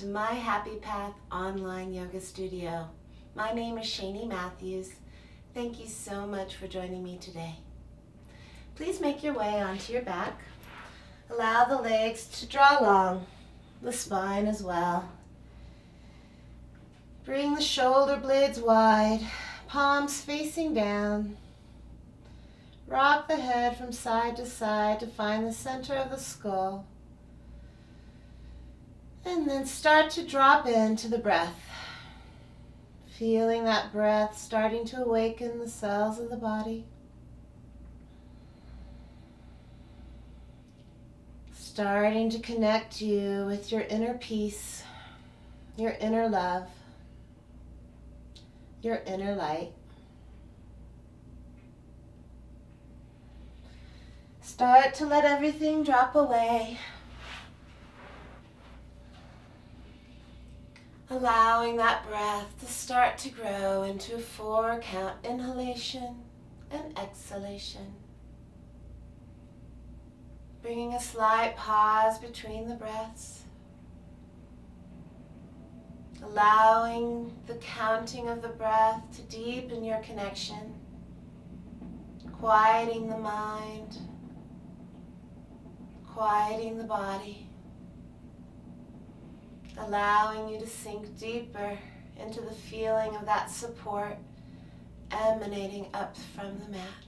to my Happy Path online yoga studio. My name is Shani Matthews. Thank you so much for joining me today. Please make your way onto your back. Allow the legs to draw long, the spine as well. Bring the shoulder blades wide, palms facing down. Rock the head from side to side to find the center of the skull. And then start to drop into the breath. Feeling that breath starting to awaken the cells of the body. Starting to connect you with your inner peace, your inner love, your inner light. Start to let everything drop away. Allowing that breath to start to grow into a 4-count inhalation and exhalation. Bringing a slight pause between the breaths. Allowing the counting of the breath to deepen your connection. Quieting the mind. Quieting the body. Allowing you to sink deeper into the feeling of that support emanating up from the mat.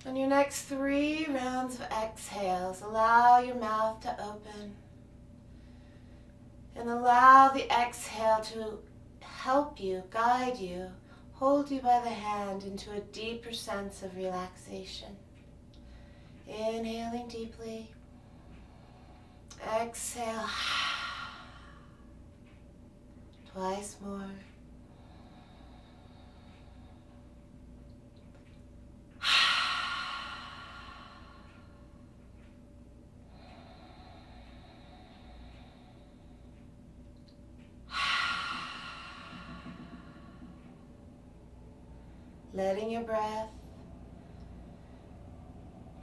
On your next 3 rounds of exhales, allow your mouth to open and allow the exhale to help you, guide you, hold you by the hand into a deeper sense of relaxation. Inhaling deeply. Exhale. Twice more. Letting your breath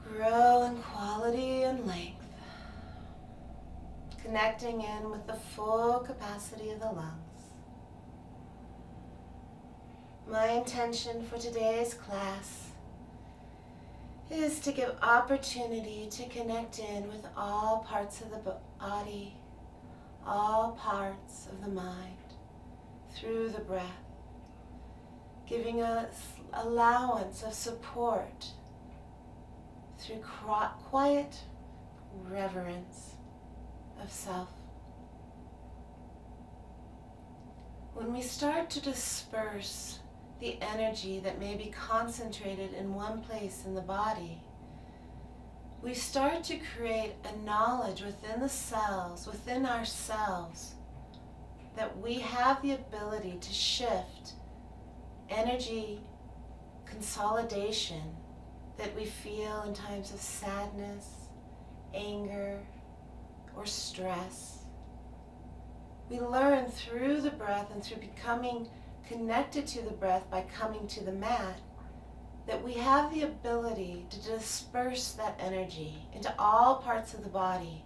grow in quality and length. Connecting in with the full capacity of the lungs. My intention for today's class is to give opportunity to connect in with all parts of the body, all parts of the mind, through the breath, giving us allowance of support through quiet reverence of self. When we start to disperse the energy that may be concentrated in one place in the body, we start to create a knowledge within the cells, within ourselves, that we have the ability to shift energy consolidation that we feel in times of sadness, anger, or stress. We learn through the breath and through becoming connected to the breath by coming to the mat that we have the ability to disperse that energy into all parts of the body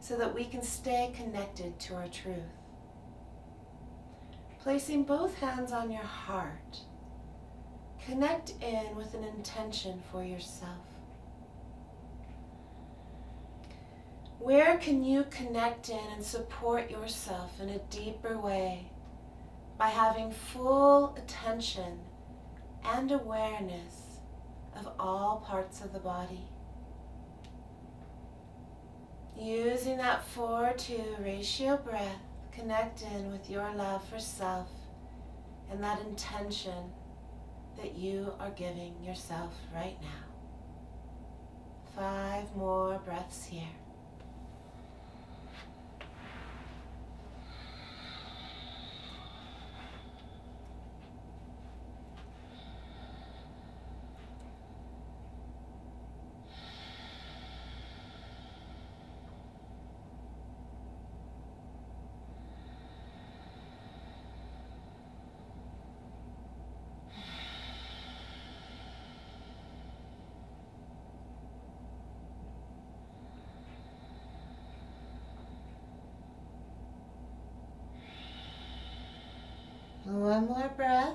so that we can stay connected to our truth. Placing both hands on your heart, connect in with an intention for yourself. Where can you connect in and support yourself in a deeper way by having full attention and awareness of all parts of the body? Using that 4-2 ratio breath, connect in with your love for self and that intention that you are giving yourself right now. 5 more breaths here. One more breath.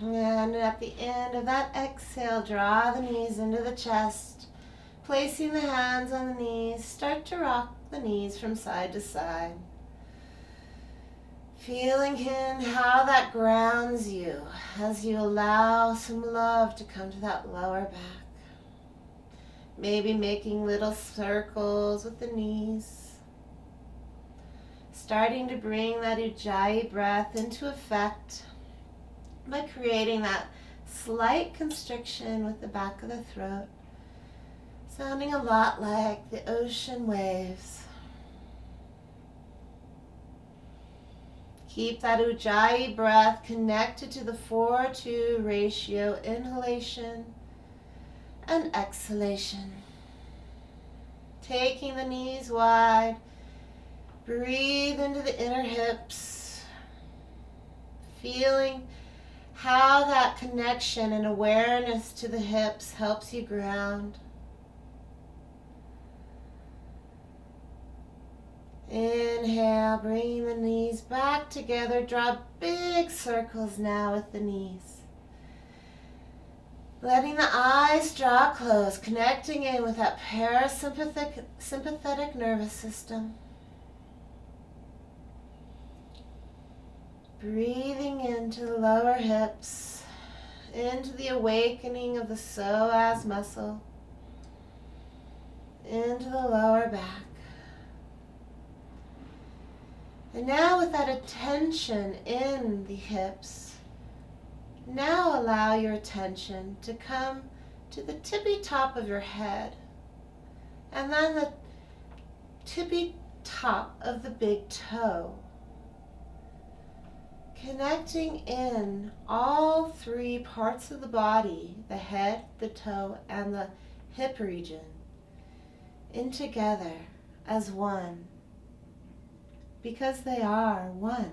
And at the end of that exhale, draw the knees into the chest. Placing the hands on the knees, start to rock the knees from side to side. Feeling in how that grounds you as you allow some love to come to that lower back. Maybe making little circles with the knees. Starting to bring that ujjayi breath into effect by creating that slight constriction with the back of the throat, sounding a lot like the ocean waves. Keep that ujjayi breath connected to the 4-2 ratio, inhalation and exhalation. Taking the knees wide, breathe into the inner hips, feeling how that connection and awareness to the hips helps you ground. Inhale, bringing the knees back together. Draw big circles now with the knees. Letting the eyes draw close, connecting in with that sympathetic nervous system. Breathing into the lower hips, into the awakening of the psoas muscle, into the lower back. And now with that attention in the hips, now allow your attention to come to the tippy top of your head, and then the tippy top of the big toe. Connecting in all 3 parts of the body, the head, the toe, and the hip region, in together as one, because they are one.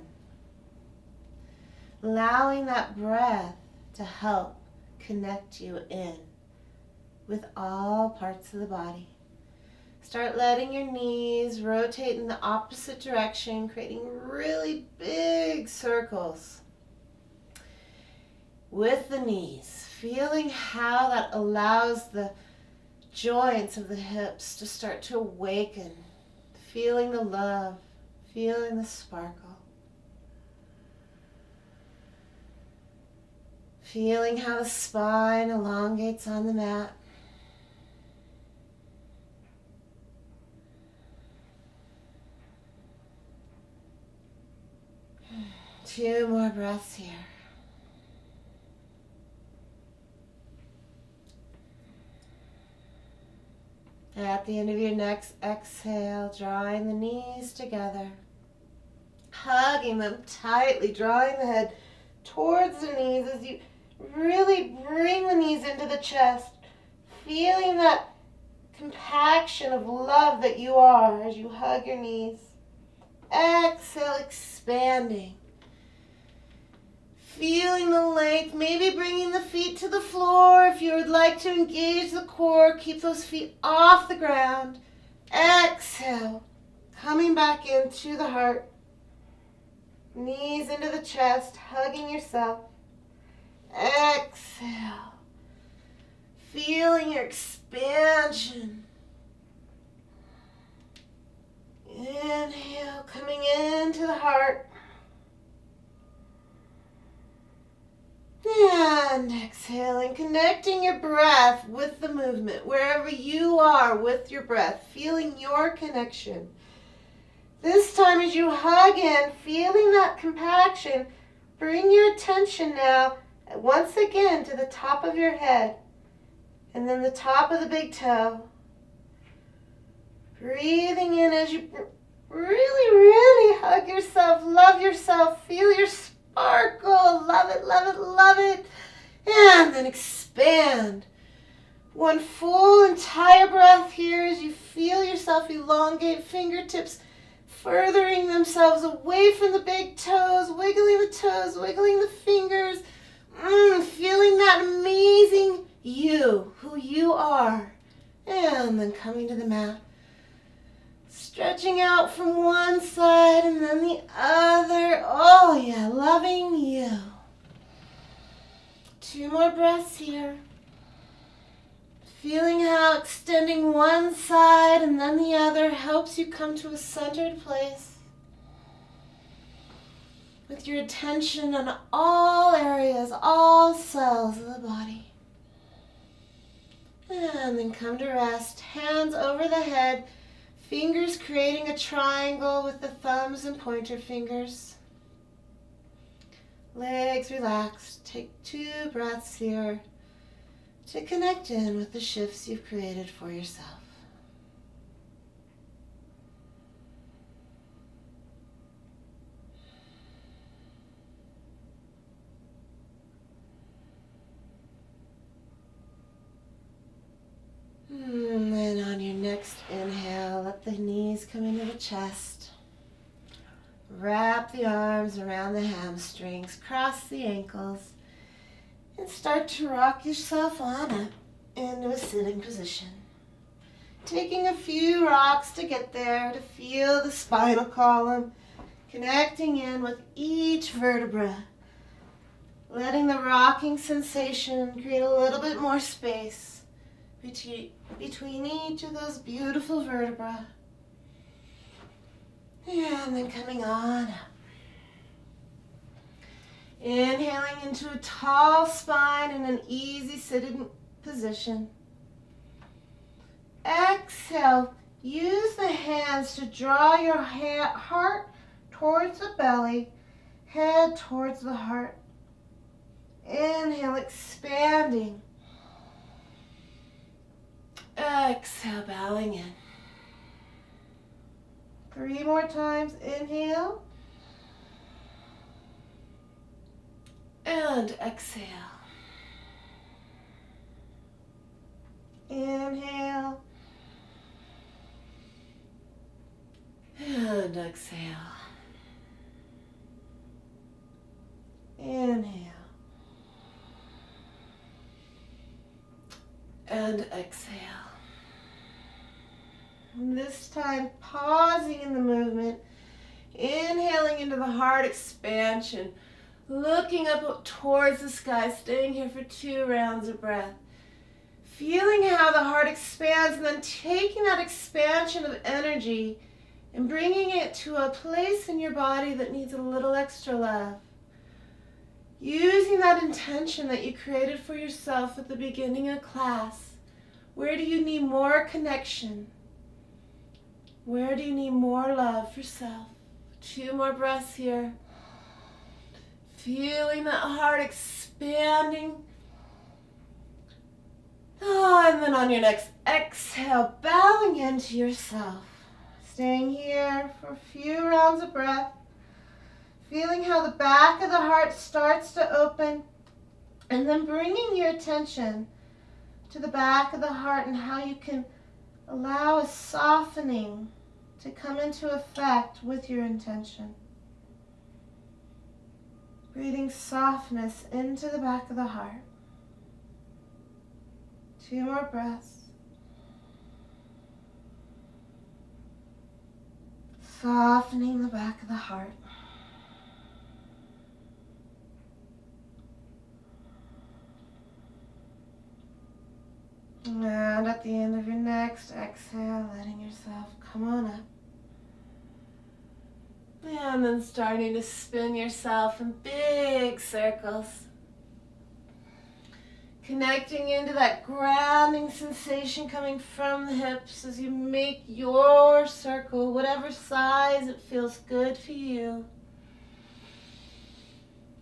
Allowing that breath to help connect you in with all parts of the body. Start letting your knees rotate in the opposite direction, creating really big circles with the knees. Feeling how that allows the joints of the hips to start to awaken. Feeling the love, feeling the sparkle. Feeling how the spine elongates on the mat. Two more breaths here. At the end of your next exhale, drawing the knees together, hugging them tightly, drawing the head towards the knees as you really bring the knees into the chest, feeling that compaction of love that you are as you hug your knees. Exhale, expanding. Feeling the length, maybe bringing the feet to the floor. If you would like to engage the core, keep those feet off the ground. Exhale, coming back into the heart. Knees into the chest, hugging yourself. Exhale, feeling your expansion. Inhale, coming into the heart. And exhaling, connecting your breath with the movement, wherever you are with your breath, feeling your connection. This time as you hug in, feeling that compaction, bring your attention now once again to the top of your head and then the top of the big toe. Breathing in as you really hug yourself, love yourself, feel your sparkle, love it, love it, love it. And then expand. One full entire breath here as you feel yourself elongate, fingertips furthering themselves away from the big toes, wiggling the fingers, feeling that amazing you, who you are. And And then coming to the mat. Stretching out from one side and then the other. Oh yeah, loving you. 2 more breaths here. Feeling how extending one side and then the other helps you come to a centered place with your attention on all areas, all cells of the body. And then come to rest, hands over the head, fingers creating a triangle with the thumbs and pointer fingers. Legs relaxed. Take 2 breaths here to connect in with the shifts you've created for yourself. And on your next inhale, let the knees come into the chest. Wrap the arms around the hamstrings, cross the ankles, and start to rock yourself on up into a sitting position. Taking a few rocks to get there, to feel the spinal column, connecting in with each vertebra, letting the rocking sensation create a little bit more space between each of those beautiful vertebrae. And then coming on up. Inhaling into a tall spine in an easy sitting position. Exhale. Use the hands to draw your heart towards the belly, head towards the heart. Inhale, expanding. Exhale, bowing in. 3 more times. Inhale. And exhale. Inhale. And exhale. Inhale. And exhale. And this time, pausing in the movement, inhaling into the heart expansion, looking up towards the sky, staying here for 2 rounds of breath. Feeling how the heart expands and then taking that expansion of energy and bringing it to a place in your body that needs a little extra love. Using that intention that you created for yourself at the beginning of class. Where do you need more connection? Where do you need more love for self? 2 more breaths here. Feeling that heart expanding. Oh, and then on your next exhale, bowing into yourself. Staying here for a few rounds of breath. Feeling how the back of the heart starts to open. And then bringing your attention to the back of the heart and how you can allow a softening to come into effect with your intention. Breathing softness into the back of the heart. 2 more breaths. Softening the back of the heart. And at the end of your next exhale, letting yourself come on up. And then starting to spin yourself in big circles. Connecting into that grounding sensation coming from the hips as you make your circle, whatever size it feels good for you.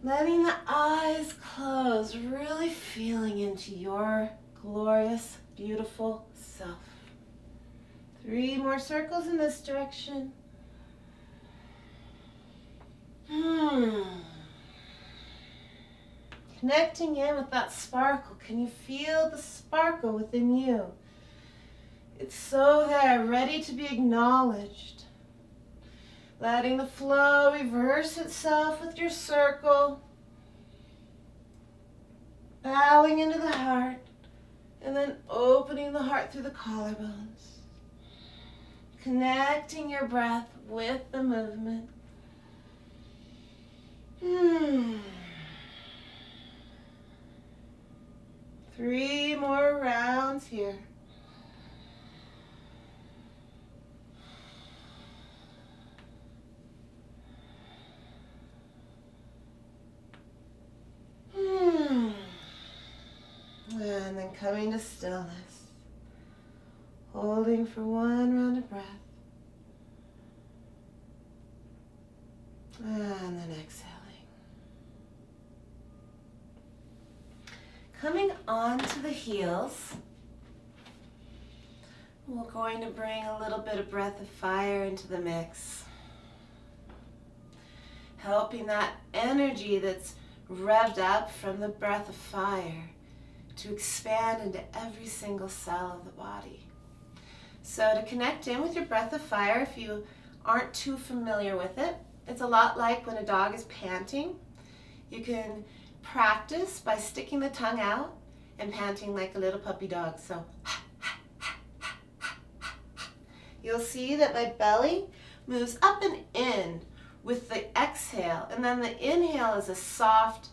Letting the eyes close, really feeling into your glorious, beautiful self. 3 more circles in this direction. Connecting in with that sparkle. Can you feel the sparkle within you? It's so there, ready to be acknowledged. Letting the flow reverse itself with your circle. Bowing into the heart. And then opening the heart through the collarbones. Connecting your breath with the movement. 3 more rounds here. And then coming to stillness. Holding for 1 round of breath. And then exhaling. Coming onto the heels. We're going to bring a little bit of breath of fire into the mix. Helping that energy that's revved up from the breath of fire to expand into every single cell of the body. So to connect in with your breath of fire, if you aren't too familiar with it, it's a lot like when a dog is panting. You can practice by sticking the tongue out and panting like a little puppy dog. So you'll see that my belly moves up and in with the exhale, and then the inhale is a soft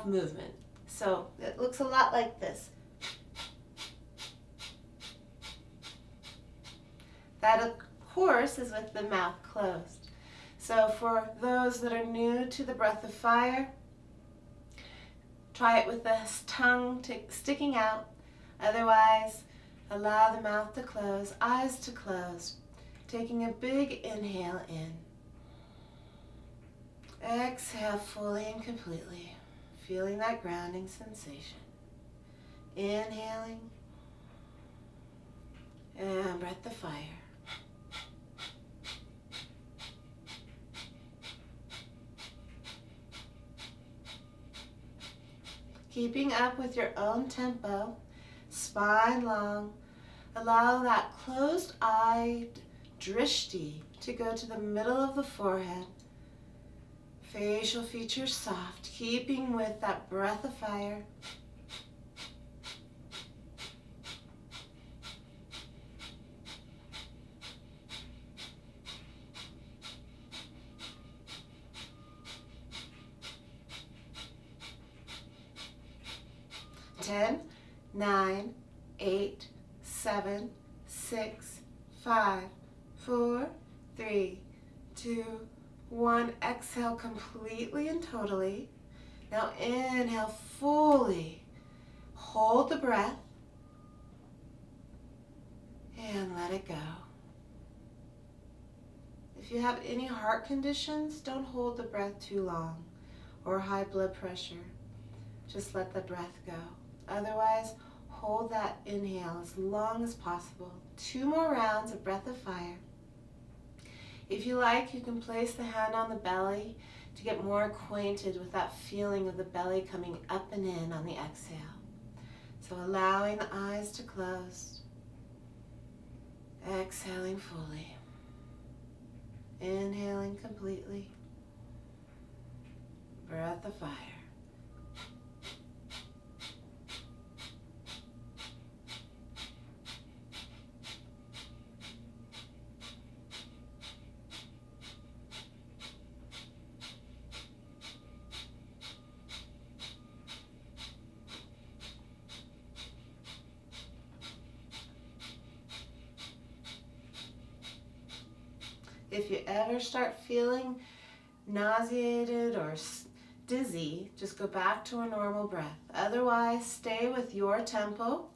movement. So it looks a lot like this. That, of course, is with the mouth closed. So for those that are new to the breath of fire, try it with the tongue sticking out. Otherwise, allow the mouth to close, eyes to close. Taking a big inhale in. Exhale fully and completely. Feeling that grounding sensation. Inhaling. And breath of fire. Keeping up with your own tempo, spine long. Allow that closed-eyed drishti to go to the middle of the forehead. Facial features soft, keeping with that breath of fire. Ten, 9, 8, 7, 6, 5, 4, 3, 2, 1. Exhale completely and totally. Now inhale fully. Hold the breath. And let it go. If you have any heart conditions, don't hold the breath too long, or high blood pressure. Just let the breath go. Otherwise, hold that inhale as long as possible. 2 more rounds of breath of fire. If you like, you can place the hand on the belly to get more acquainted with that feeling of the belly coming up and in on the exhale. So allowing the eyes to close. Exhaling fully. Inhaling completely. Breath of fire. If you ever start feeling nauseated or dizzy, just go back to a normal breath. Otherwise, stay with your tempo.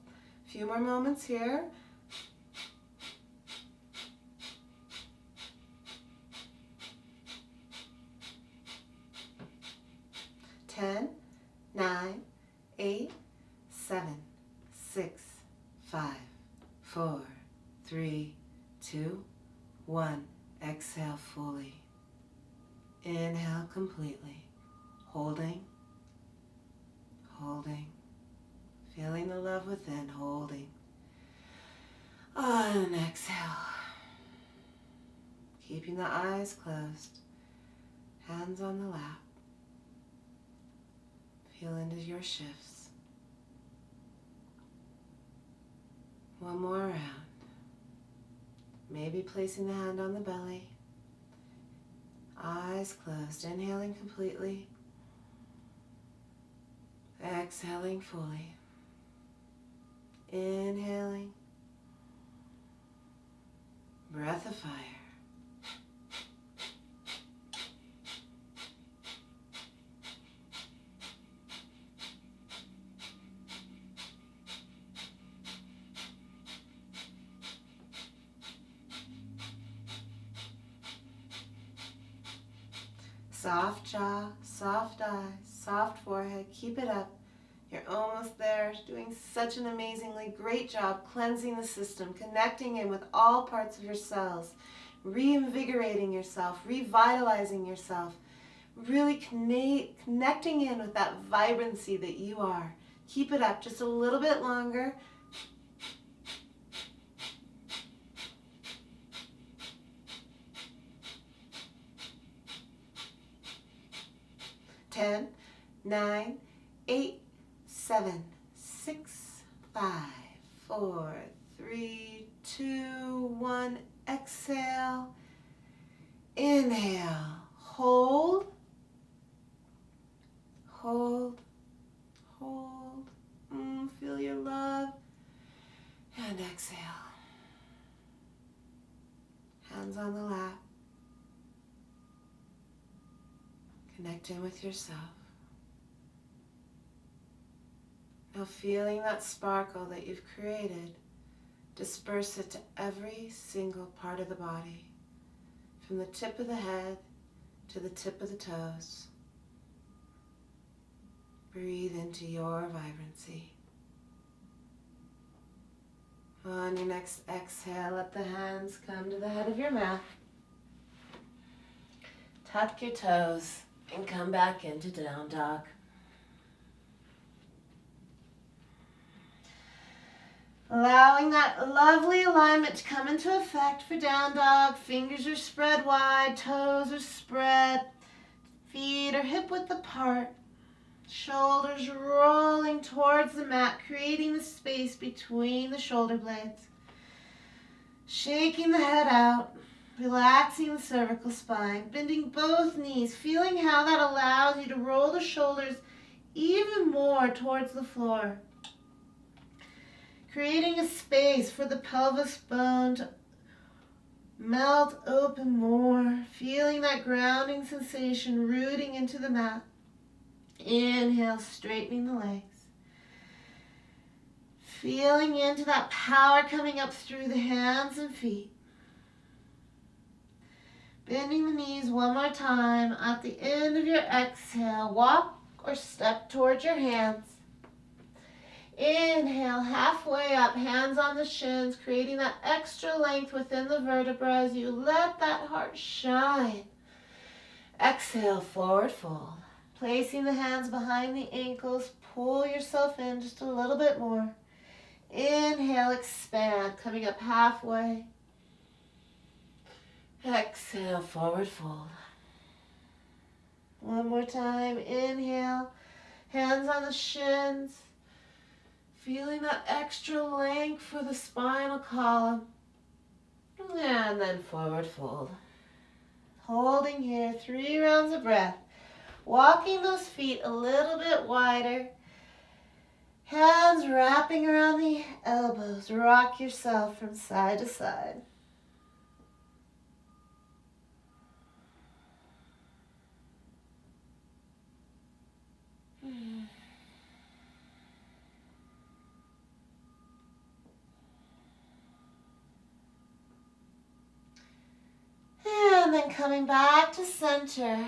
A few more moments here. Ten, 9, 8, 7, 6, 5, 4, 3, 2, 1. Exhale fully. Inhale completely. Holding. Holding. Feeling the love within. Holding. And exhale. Keeping the eyes closed. Hands on the lap. Feel into your shifts. One more round. Maybe placing the hand on the belly. Eyes closed. Inhaling completely. Exhaling fully. Inhaling. Breath of fire. Soft jaw, soft eyes, soft forehead. Keep it up. You're almost there. Doing such an amazingly great job cleansing the system, connecting in with all parts of your cells, reinvigorating yourself, revitalizing yourself, really connecting in with that vibrancy that you are. Keep it up just a little bit longer. Ten, 9, 8, 7, 6, 5, 4, 3, 2, 1. Exhale. Inhale. Hold. Hold. Hold. Feel your love. And exhale. Hands on the lap. Connect in with yourself. Now feeling that sparkle that you've created, disperse it to every single part of the body, from the tip of the head to the tip of the toes. Breathe into your vibrancy. On your next exhale, let the hands come to the head of your mat. Tuck your toes and come back into down dog. Allowing that lovely alignment to come into effect for down dog. Fingers are spread wide, toes are spread, feet are hip width apart, shoulders rolling towards the mat, creating the space between the shoulder blades. Shaking the head out, relaxing the cervical spine, bending both knees, feeling how that allows you to roll the shoulders even more towards the floor. Creating a space for the pelvis bone to melt open more, feeling that grounding sensation rooting into the mat. Inhale, straightening the legs. Feeling into that power coming up through the hands and feet. Bending the knees one more time. At the end of your exhale, walk or step towards your hands. Inhale, halfway up, hands on the shins, creating that extra length within the vertebra as you let that heart shine. Exhale, forward fold. Placing the hands behind the ankles, pull yourself in just a little bit more. Inhale, expand, coming up halfway. Exhale, forward fold. One more time, inhale, hands on the shins. Feeling that extra length for the spinal column. And then forward fold. Holding here, 3 rounds of breath. Walking those feet a little bit wider. Hands wrapping around the elbows. Rock yourself from side to side. And then coming back to center.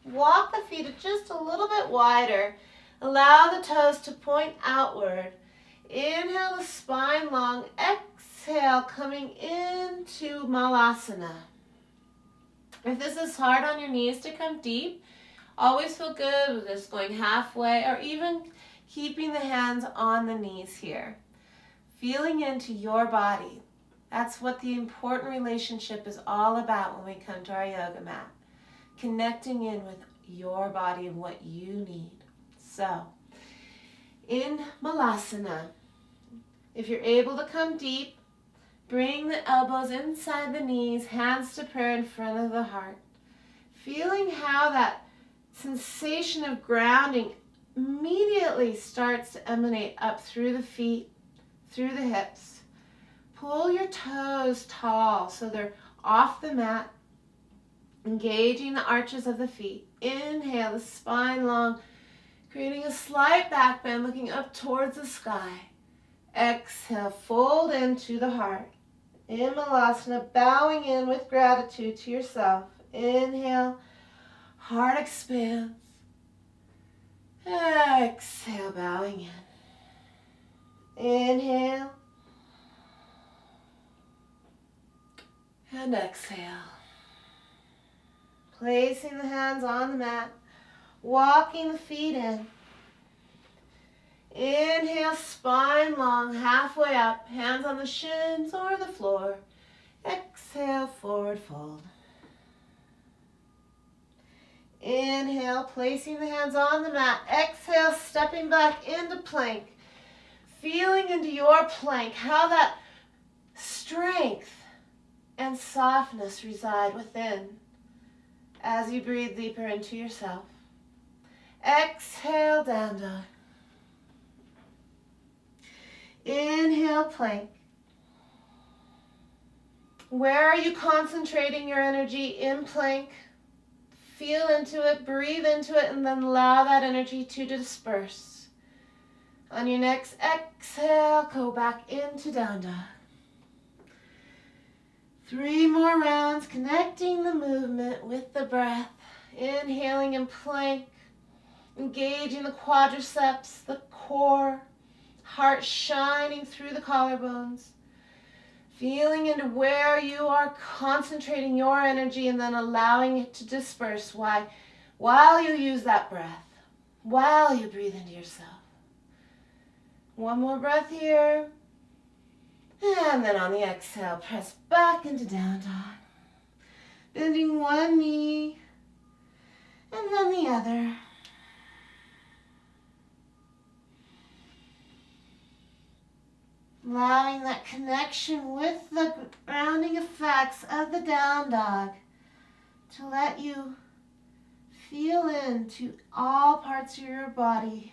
Walk the feet just a little bit wider. Allow the toes to point outward. Inhale the spine long. Exhale, coming into Malasana. If this is hard on your knees to come deep, always feel good with this going halfway or even keeping the hands on the knees here. Feeling into your body. That's what the important relationship is all about when we come to our yoga mat. Connecting in with your body and what you need. So, in Malasana, If you're able to come deep, bring the elbows inside the knees, hands to prayer in front of the heart. Feeling how that sensation of grounding immediately starts to emanate up through the feet, through the hips. Pull your toes tall so they're off the mat, engaging the arches of the feet. Inhale, the spine long, creating a slight back bend, looking up towards the sky. Exhale, fold into the heart. In Malasana, bowing in with gratitude to yourself. Inhale, heart expands. Exhale, bowing in. Inhale. And exhale. Placing the hands on the mat, walking the feet in. Inhale, spine long, halfway up, hands on the shins or the floor. Exhale, forward fold. Inhale, placing the hands on the mat. Exhale, stepping back into plank. Feeling into your plank, how that strength and softness reside within as you breathe deeper into yourself. Exhale, down dog. Inhale, plank. Where are you concentrating your energy in plank? Feel into it, breathe into it, and then allow that energy to disperse. On your next exhale, go back into down dog. 3 more rounds, connecting the movement with the breath. Inhaling in plank, engaging the quadriceps, the core, heart shining through the collarbones. Feeling into where you are concentrating your energy and then allowing it to disperse while you use that breath, while you breathe into yourself. 1 more breath here. And then on the exhale, press back into down dog. Bending one knee and then the other. Allowing that connection with the grounding effects of the down dog to let you feel into all parts of your body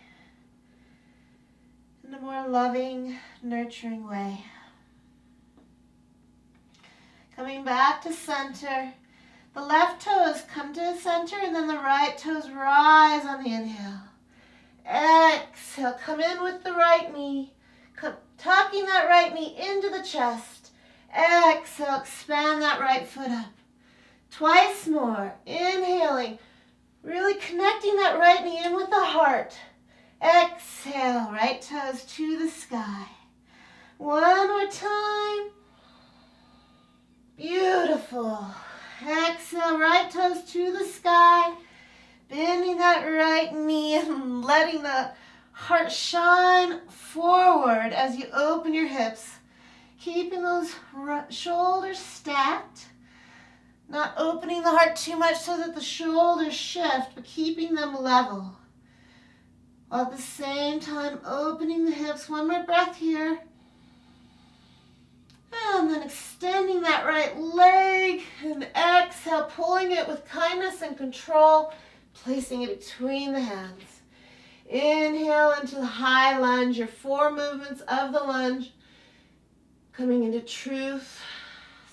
in a more loving, nurturing way. Coming back to center. The left toes come to the center and then the right toes rise on the inhale. Exhale, come in with the right knee. Tucking that right knee into the chest. Exhale, expand that right foot up. Twice more. Inhaling, really connecting that right knee in with the heart. Exhale, right toes to the sky. 1 more time. Beautiful. Exhale, right toes to the sky. Bending that right knee and letting the heart shine forward as you open your hips. Keeping those shoulders stacked. Not opening the heart too much so that the shoulders shift, but keeping them level. While at the same time opening the hips. 1 more breath here. And then extending that right leg. And exhale, pulling it with kindness and control. Placing it between the hands. Inhale into the high lunge, your 4 movements of the lunge. Coming into truth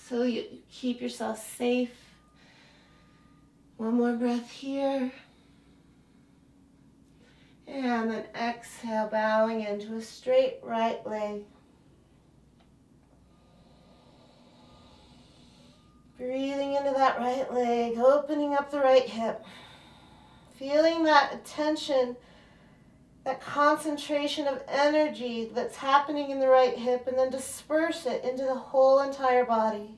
so you keep yourself safe. 1 more breath here. And then exhale, bowing into a straight right leg. Breathing into that right leg, opening up the right hip. Feeling that attention, that concentration of energy that's happening in the right hip, and then disperse it into the whole entire body.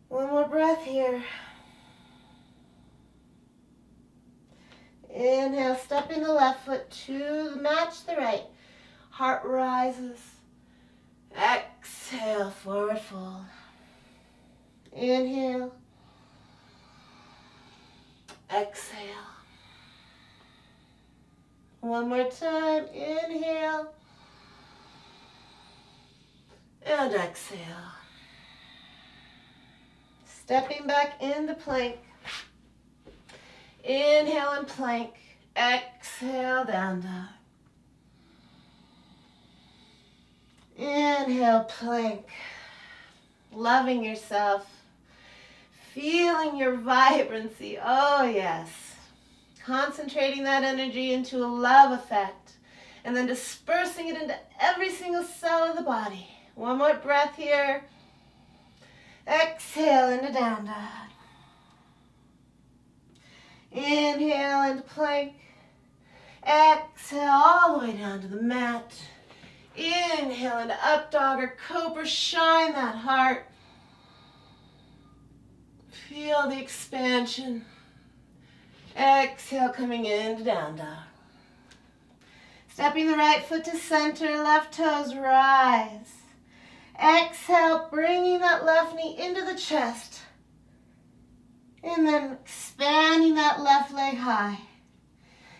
1 more breath here. Inhale, stepping the left foot to match the right. Heart rises. Exhale, forward fold. Inhale. Exhale. 1 more time. Inhale. And exhale. Stepping back into plank. Inhale and plank. Exhale, down dog. Inhale, plank. Loving yourself. Feeling your vibrancy. Oh, yes. Concentrating that energy into a love effect. And then dispersing it into every single cell of the body. One more breath here. Exhale into down dog. Inhale into plank. Exhale all the way down to the mat. Inhale into up dog or cobra. Shine that heart. Feel the expansion. Exhale, coming into down dog. Stepping the right foot to center, left toes rise. Exhale, bringing that left knee into the chest. And then expanding that left leg high.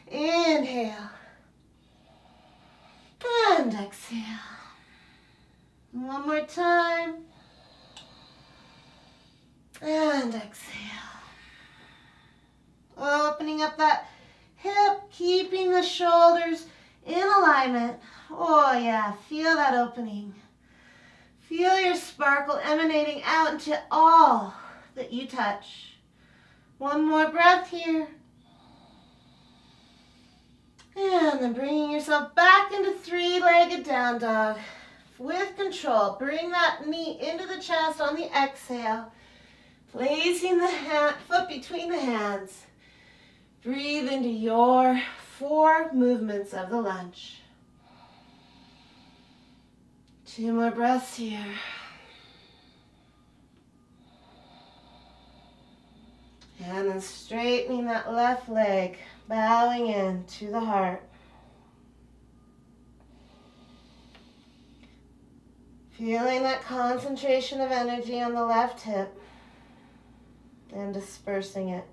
Inhale. And exhale. One more time. And exhale. Opening up that hip, keeping the shoulders in alignment. Oh yeah, feel that opening. Feel your sparkle emanating out into all that you touch. One more breath here. And then bringing yourself back into three-legged down dog. With control, bring that knee into the chest on the exhale. Placing the foot between the hands. Breathe into your 4 movements of the lunge. 2 more breaths here. And then straightening that left leg, bowing in to the heart. Feeling that concentration of energy on the left hip and dispersing it.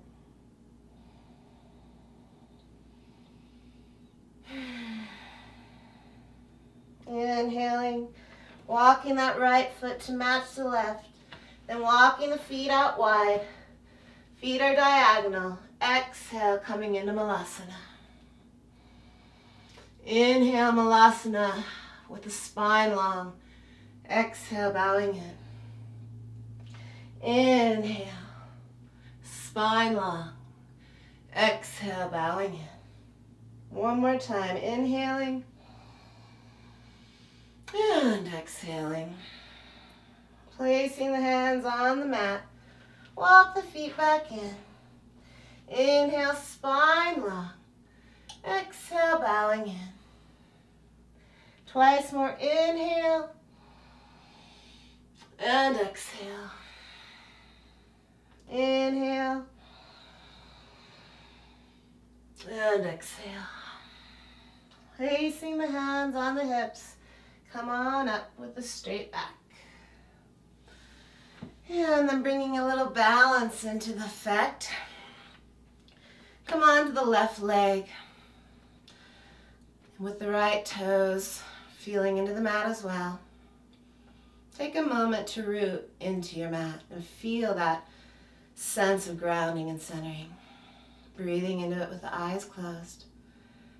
Inhaling, walking that right foot to match the left, then walking the feet out wide. Feet are diagonal. Exhale, coming into Malasana. Inhale, Malasana with the spine long. Exhale, bowing in. Inhale, spine long. Exhale, bowing in. One more time. Inhaling. And exhaling. Placing the hands on the mat. Walk the feet back in. Inhale, spine long. Exhale, bowing in. Twice more. Inhale. And exhale. Inhale. And exhale. Placing the hands on the hips. Come on up with a straight back. And then bringing a little balance into the effect. Come on to the left leg. With the right toes feeling into the mat as well. Take a moment to root into your mat and feel that sense of grounding and centering. Breathing into it with the eyes closed.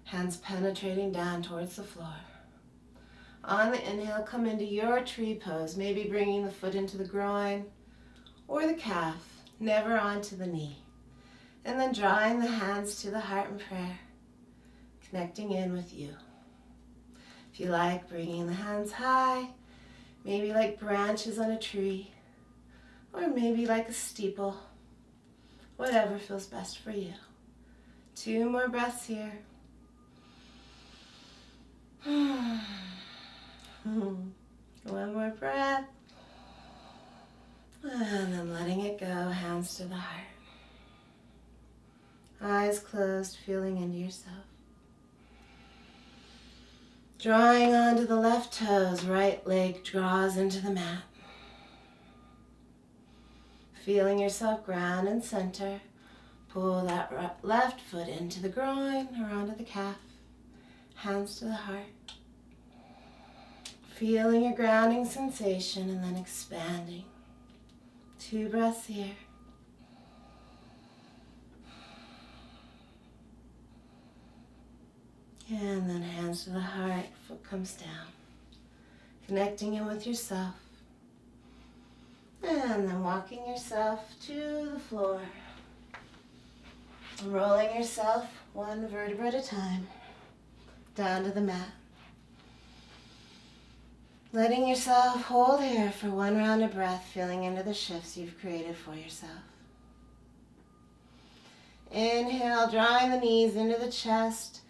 Hands penetrating down towards the floor. On the inhale, come into your tree pose, maybe bringing the foot into the groin or the calf, never onto the knee. And then drawing the hands to the heart in prayer, connecting in with you. If you like, bringing the hands high, maybe like branches on a tree, or maybe like a steeple, whatever feels best for you. 2 more breaths here. One more breath. And then letting it go, hands to the heart. Eyes closed, feeling into yourself. Drawing onto the left toes, right leg draws into the mat. Feeling yourself ground and center. Pull that left foot into the groin or onto the calf. Hands to the heart. Feeling your grounding sensation and then expanding. 2 breaths here. And then hands to the heart, foot comes down. Connecting in with yourself. And then walking yourself to the floor. Rolling yourself 1 vertebra at a time down to the mat. Letting yourself hold here for 1 round of breath, feeling into the shifts you've created for yourself. Inhale, drawing the knees into the chest.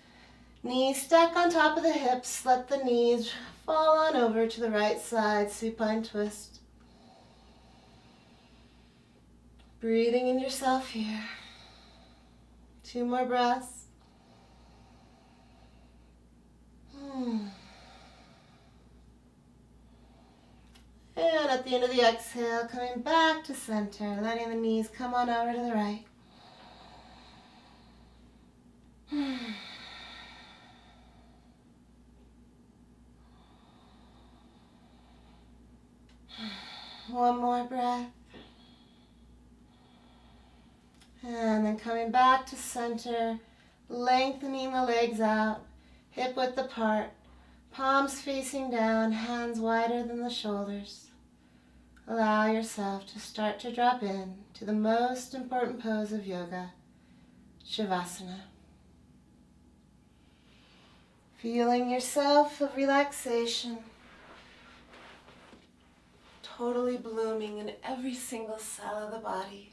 Knees stack on top of the hips. Let the knees fall on over to the right side, supine twist. Breathing in yourself here. 2 more breaths. And at the end of the exhale, coming back to center, letting the knees come on over to the right. One more breath. And then coming back to center, lengthening the legs out, hip width apart, palms facing down, hands wider than the shoulders. Allow yourself to start to drop in to the most important pose of yoga, Shavasana. Feeling yourself of relaxation, totally blooming in every single cell of the body.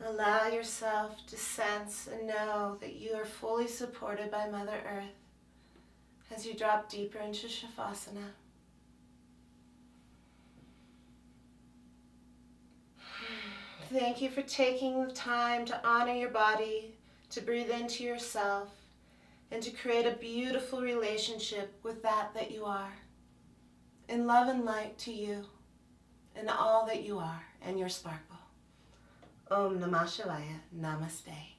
Allow yourself to sense and know that you are fully supported by Mother Earth as you drop deeper into Shavasana. Thank you for taking the time to honor your body, to breathe into yourself, and to create a beautiful relationship with that you are. In love and light to you, and all that you are, and your sparkle. Om Namah Shivaya. Namaste.